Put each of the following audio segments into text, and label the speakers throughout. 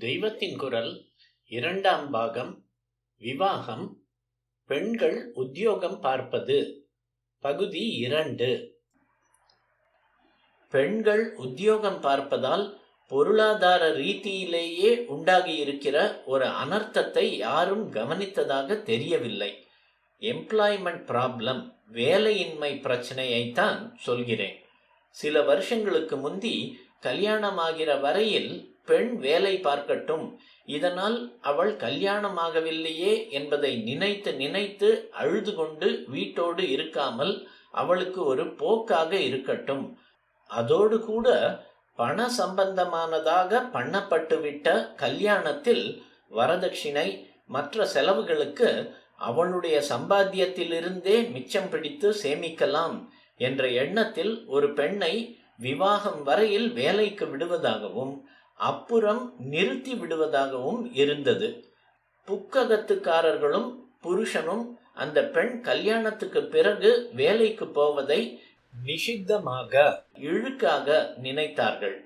Speaker 1: தெய்வத்தின் குரல் இரண்டாம் பாகம். விவாகம், பெண்கள் உத்தியோகம் பார்ப்பது. பகுதி 2. பெண்கள் உத்தியோகம் பார்ப்பதால் பொருளாதார ரீதியிலேயே உண்டாகியிருக்கிற ஒரு அனர்த்தத்தை யாரும் கவனித்ததாக தெரியவில்லை. எம்ப்ளாய்மெண்ட் ப்ராப்ளம், வேலையின்மை பிரச்சனையைத்தான் சொல்கிறேன். சில வருஷங்களுக்கு முந்தி கல்யாணமாகிற வரையில் பெண் வேலை பார்க்கட்டும், இதனால் அவள் கல்யாணமாகவில்லையே என்பதை நினைத்து நினைத்து அழுது கொண்டு வீட்டோடு இருக்காமல் அவளுக்கு ஒரு போக்காக இருக்கட்டும். அதோடு கூட பண சம்பந்தமானதாக பண்ணப்பட்டுவிட்ட கல்யாணத்தில் வரதட்சிணை மற்ற செலவுகளுக்கு அவளுடைய சம்பாத்தியத்திலிருந்தே மிச்சம் பிடித்து சேமிக்கலாம் என்ற எண்ணத்தில் ஒரு பெண்ணை விவாகம் வரையில் வேலைக்கு விடுவதாகவும் அப்புறம் நிறுத்தி விடுவதாகவும் இருந்தது. புக்ககத்துக்காரர்களும் புருஷனும் அந்த பெண் கல்யாணத்துக்கு பிறகு வேலைக்கு போவதை நிஷித்தமாக, இழுக்காக நினைத்தார்கள்.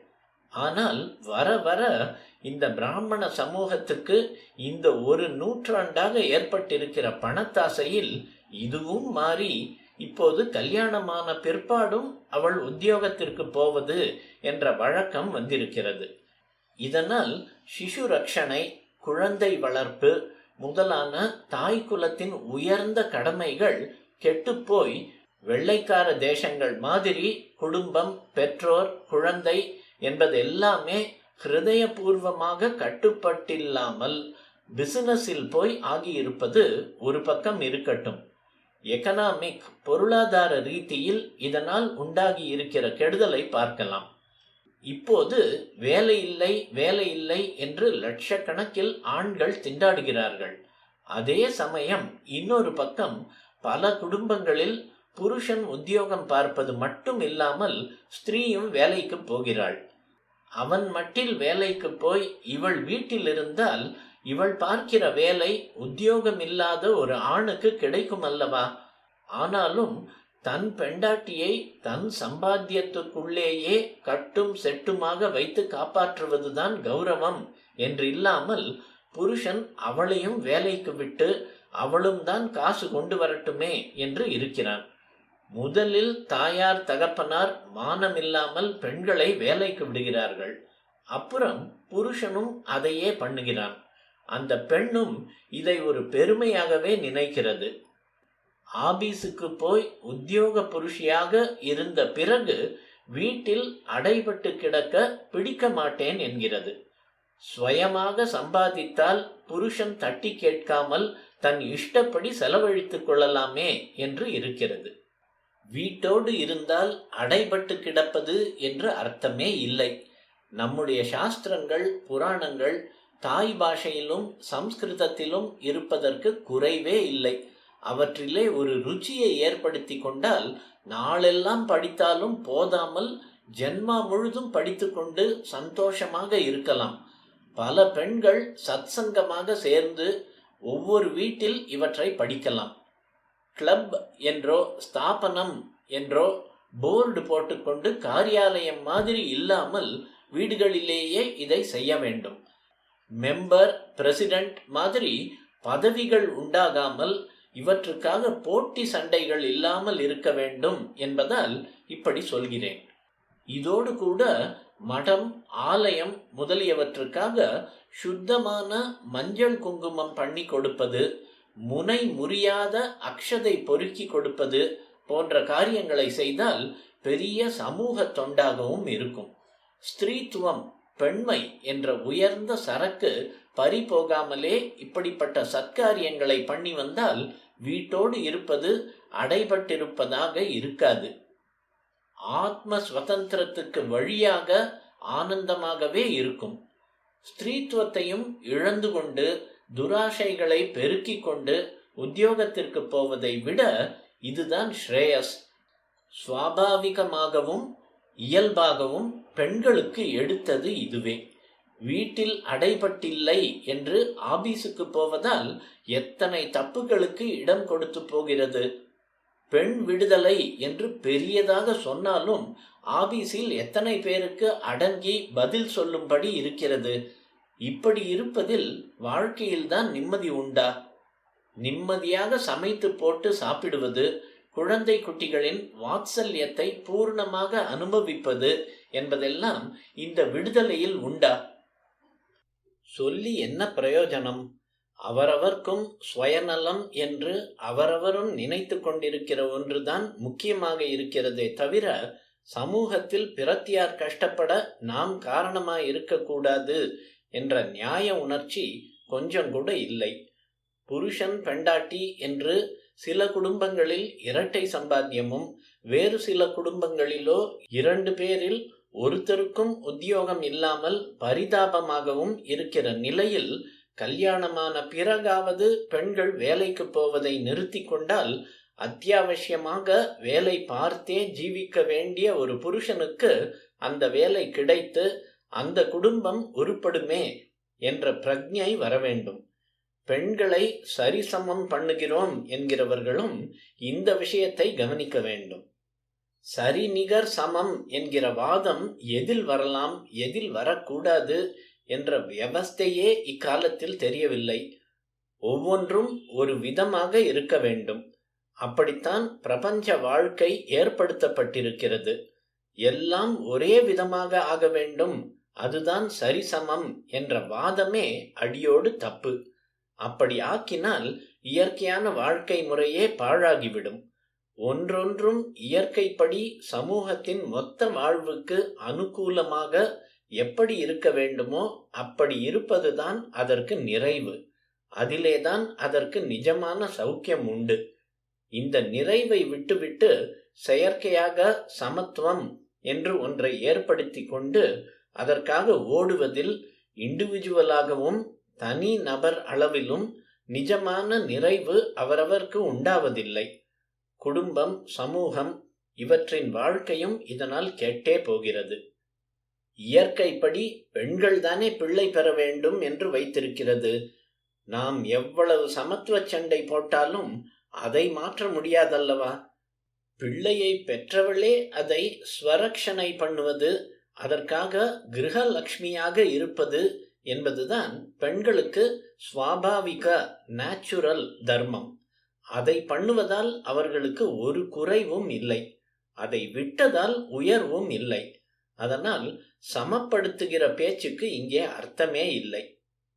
Speaker 1: ஆனால் வர வர இந்த பிராமண சமூகத்துக்கு இந்த ஒரு நூற்றாண்டாக ஏற்பட்டிருக்கிற பணத்தாசையில் இதுவும் மாறி இப்போது கல்யாணமான பிற்பாடும் அவள் உத்தியோகத்திற்கு போவது என்ற வழக்கம் வந்திருக்கிறது. இதனால் சிசு ரட்சணை, குழந்தை வளர்ப்பு முதலான தாய் குலத்தின் உயர்ந்த கடமைகள் கெட்டுப்போய் வெள்ளைக்கார தேசங்கள் மாதிரி குடும்பம், பெற்றோர், குழந்தை என்பது எல்லாமே ஹிருதயபூர்வமாக கட்டுப்பட்டில்லாமல் பிசினஸில் போய் ஆகியிருப்பது ஒரு பக்கம் இருக்கட்டும். எகனாமிக், பொருளாதார ரீதியில் இதனால் உண்டாகி இருக்கிற கெடுதலை பார்க்கலாம். இப்போது வேலை இல்லை வேலை இல்லை என்று லட்சக்கணக்கில் ஆண்கள் திண்டாடுகிறார்கள். அதே சமயம் இன்னொரு பக்கம் பல குடும்பங்களில் புருஷன் உத்தியோகம் பார்ப்பது மட்டும் இல்லாமல் ஸ்திரீயும் வேலைக்கு போகிறாள். அவன் மட்டில் வேலைக்கு போய் இவள் வீட்டில் இருந்தால் இவள் பார்க்கிற வேலை உத்தியோகம் இல்லாத ஒரு ஆணுக்கு கிடைக்கும் அல்லவா? ஆனாலும் தன் பெண்டாட்டியை தன் சம்பாத்தியத்துக்குள்ளேயே கட்டும் செட்டுமாக வைத்து காப்பாற்றுவதுதான் கௌரவம் என்று இல்லாமல் புருஷன் அவளையும் வேலைக்கு விட்டு அவளும் தான் காசு கொண்டு வரட்டுமே என்று இருக்கிறான். முதலில் தாயார் தகப்பனார் மானமில்லாமல் பெண்களை வேலைக்கு விடுகிறார்கள். அப்புறம் புருஷனும் அதையே பண்ணுகிறான். அந்த பெண்ணும் இதை ஒரு பெருமையாகவே நினைக்கிறது. ஆபீஸுக்கு போய் உத்தியோக புருஷியாக இருந்த பிறகு வீட்டில் அடைபட்டு கிடக்க பிடிக்க மாட்டேன் என்கிறது. சுயமாக சம்பாதித்தால் புருஷன் தட்டி கேட்காமல் தன் இஷ்டப்படி செலவழித்துக் கொள்ளலாமே என்று இருக்கிறது. வீட்டோடு இருந்தால் அடைபட்டு கிடப்பது என்று அர்த்தமே இல்லை. நம்முடைய சாஸ்திரங்கள், புராணங்கள் தாய் பாஷையிலும் சம்ஸ்கிருதத்திலும் இருப்பதற்கு குறைவே இல்லை. அவற்றிலே ஒரு ருச்சியை ஏற்படுத்தி கொண்டால் நாளெல்லாம் படித்தாலும் போதாமல் ஜென்மா முழுதும் படித்து கொண்டு சந்தோஷமாக இருக்கலாம். பல பெண்கள் சத்சங்கமாக சேர்ந்து ஒவ்வொரு வீட்டில் இவற்றை படிக்கலாம். கிளப் என்றோ ஸ்தாபனம் என்றோ போர்டு போட்டுக்கொண்டு காரியாலயம் மாதிரி இல்லாமல் வீடுகளிலேயே இதை செய்ய வேண்டும். மெம்பர், பிரசிடென்ட் மாதிரி பதவிகள் உண்டாகாமல் இவற்றுக்காக போட்டி சண்டைகள் இல்லாமல் இருக்க வேண்டும் என்பதால் இப்படி சொல்கிறேன். இதோடு கூட மடம், ஆலயம் முதலியவற்றுக்காக சுத்தமான மஞ்சள் குங்குமம் பண்ணி கொடுப்பது, முனை முறியாத அக்ஷதை பொறுக்கி கொடுப்பது போன்ற காரியங்களை செய்தால் பெரிய சமூக தொண்டாகவும் இருக்கும். ஸ்திரீத்துவம், பெண்மை என்ற உயர்ந்த சரக்கு பறிபோகாமலே இப்படிப்பட்ட சத்காரியங்களை பண்ணி வந்தால் வீட்டோடு இருப்பது அடைபட்டிருப்பதாக இருக்காது. ஆத்ம சுதந்திரத்துக்கு வழியாக ஆனந்தமாகவே இருக்கும். ஸ்திரீத்துவத்தையும் இழந்து கொண்டு துராசைகளை பெருக்கி கொண்டு உத்தியோகத்திற்கு போவதை விட இதுதான் ஸ்ரேயஸ். சுவாபாவிகமாகவும் இயல்பாகவும் பெண்களுக்கு எடுத்தது இதுவே. வீட்டில் அடைபட்டில்லை என்று ஆபீஸுக்கு போவதால் எத்தனை தப்புகளுக்கு இடம் கொடுத்து போகிறது. பெண் விடுதலை என்று பெரியதாக சொன்னாலும் ஆபீஸில் எத்தனை பேருக்கு அடங்கி பதில் சொல்லும்படி இருக்கிறது. இப்படி இருப்பதில் வாழ்க்கையில்தான் நிம்மதி உண்டா? நிம்மதியாக சமைத்து போட்டு சாப்பிடுவது, குழந்தை குட்டிகளின் வாத்சல்யத்தை பூர்ணமாக அனுபவிப்பது என்பதெல்லாம் இந்த விடுதலையில் உண்டா? சொல்லி என்ன பிரயோஜனம்? அவரவர்க்கும் சுயநலம் என்று அவரவரும் நினைத்து கொண்டிருக்கிற ஒன்றுதான் முக்கியமாக இருக்கிறதே தவிர, சமூகத்தில் பிறத்தியார் கஷ்டப்பட நாம் காரணமாய் இருக்கக்கூடாது என்ற நியாய உணர்ச்சி கொஞ்சம் கூட இல்லை. புருஷன் பெண்டாட்டி என்று சில குடும்பங்களில் இரட்டை சம்பாத்தியமும், வேறு சில குடும்பங்களிலோ 2 பேரில் ஒருத்தருக்கும் உத்தியோகம் இல்லாமல் பரிதாபமாகவும் இருக்கிற நிலையில், கல்யாணமான பிறகாவது பெண்கள் வேலைக்கு போவதை நிறுத்தி கொண்டால், அத்தியாவசியமாக வேலை பார்த்தே ஜீவிக்க வேண்டிய ஒரு புருஷனுக்கு அந்த வேலை கிடைத்து அந்த குடும்பம் உருப்படுமே என்ற பிரக்ஞை வர வேண்டும். பெண்களை சரிசமம் பண்ணுகிறோம் என்கிறவர்களும் இந்த விஷயத்தை கவனிக்க வேண்டும். சரிநிகர் சமம் என்கிற வாதம் எதில் வரலாம், எதில் வரக்கூடாது என்ற வியவஸ்தையே இக்காலத்தில் தெரியவில்லை. ஒவ்வொன்றும் ஒரு விதமாக இருக்க வேண்டும். அப்படித்தான் பிரபஞ்ச வாழ்க்கை ஏற்படுத்தப்பட்டிருக்கிறது. எல்லாம் ஒரே விதமாக ஆக வேண்டும், அதுதான் சரிசமம் என்ற வாதமே அடியோடு தப்பு. அப்படி ஆக்கினால் இயற்கையான வாழ்க்கை முறையே பாழாகிவிடும். ஒன்றொன்றும் இயற்கைப்படி சமூகத்தின் மொத்த வாழ்வுக்கு அனுகூலமாக எப்படி இருக்க வேண்டுமோ அப்படி இருப்பதுதான் அதற்கு நிறைவு. அதிலேதான் அதற்கு நிஜமான சௌக்கியம் உண்டு. இந்த நிறைவை விட்டுவிட்டு செயற்கையாக சமத்துவம் என்று ஒன்றை ஏற்படுத்தி கொண்டு அதற்காக ஓடுவதில் இண்டிவிஜுவலாகவும் தனி நபர் அளவிலும் நிஜமான நிறைவு அவரவர்க்கு உண்டாவதில்லை. குடும்பம், சமூகம் இவற்றின் வாழ்க்கையும் இதனால் கெட்டே போகிறது. இயற்கைப்படி பெண்கள் தானே பிள்ளை பெற வேண்டும் என்று வைத்திருக்கிறது. நாம் எவ்வளவு சமத்துவ சண்டை போட்டாலும் அதை மாற்ற முடியாதல்லவா? பிள்ளையை பெற்றவளே அதை ஸ்வரக்ஷனை பண்ணுவது, அதற்காக கிரகலக்ஷ்மியாக இருப்பது என்பதுதான் பெண்களுக்கு சுவாபாவிக நேச்சுரல் தர்மம். அதை பண்ணுவதால் அவர்களுக்கு ஒரு குறைவும் இல்லை, அதை விட்டதால் உயர்வும் இல்லை. அதனால் சமப்படுத்துகிற பேச்சுக்கு இங்கே அர்த்தமே இல்லை.